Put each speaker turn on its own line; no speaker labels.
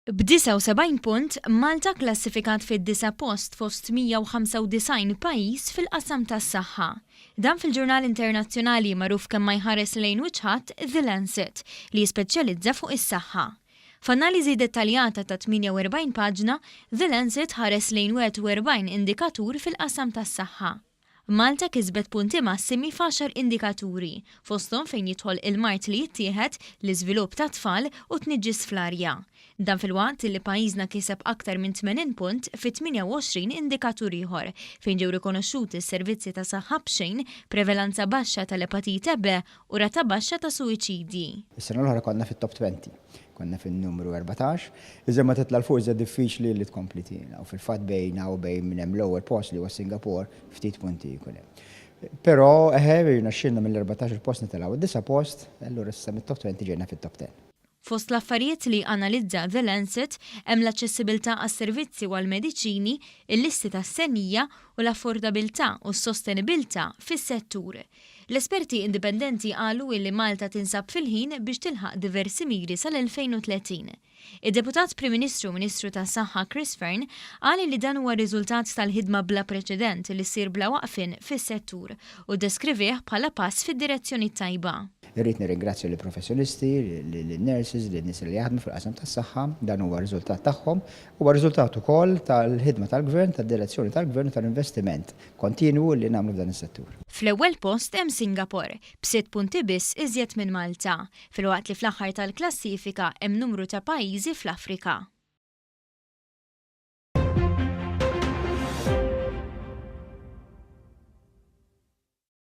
b'79 punt, Malta klassifikat fid-disa post fost 195 pajjiż fil-qasam tas-saħħa. Dan fil-ġurnal internazzjonali magħruf kemm ma jħares lejn wiċħat Lancet li jispeċjalizza fuq is-saħħa. F'analiżi dettaljata ta' 48 paġna, Lancet ħares lejn 41 indikatur fil-qasam tas-saħħa. Malta kisbet punti massimi f'10 indikaturi, fosthom fejn jidħol il-mart li jittieħed, l-iżvilupp ta' tfal u tniġġis fl-arja. Dan fil-waqt li pajjiżna kiseb aktar minn 80 punt fi 28 indikatur ieħor fejn ġew rikonoxxuti s-servizzi ta' saħħa b'xejn, prevalenza baxxa tal-epatite B u rata baxxa ta' suwiċidji.
Is-sena l-oħra konna fit-top 20. Konna fin-numru 14, iżda ma titla' l-fuq iżda diffiċli li tkompli tina u fil-fatt bejna u bejn minn hemm l-ewwel post li huwa Singapore ftit punti jkun hemm. Però jirna xxilna mill-14 post nitilgħu id-9 post, allura issa mit-top 20 ġejna fit-top 10.
Fost l-affarijiet li analizza Lancet hemm l-aċċessibilità għas-servizzi u għall-mediċini, il-listi tas-sennija u l-affordabilità u s-sostenibbiltà fis-settur. L-esperti indipendenti qalu li Malta tinsab fil-ħin biex tilħaq diversi miri sal-2030. Id-Deputat Prim Ministru Ministru tas-Saħħa Chris Fearn qal li dan huwa riżultat tal-ħidma bla preċedent li ssir bla waqfien fis-settur u deskrivih bħala pass fid-direzzjoni tajba.
Irrid nirringrazzja lill-professjonisti, lin-nurses, lin-nies li jaħdmu fil-qasam tas-saħħa, dan huwa riżultat tagħhom, huwa riżultat ukoll tal-ħidma tal-Gvern, tad-direzzjoni tal-Gvern tal-investiment kontinwu li nagħmlu f'dan is-settur.
Fl-ewwel post hemm Singapore, b'6 punti biss iżjed minn Malta, filwaqt li fl-aħħar tal-klassifika hemm numru ta' pajjiżi fl-Afrika.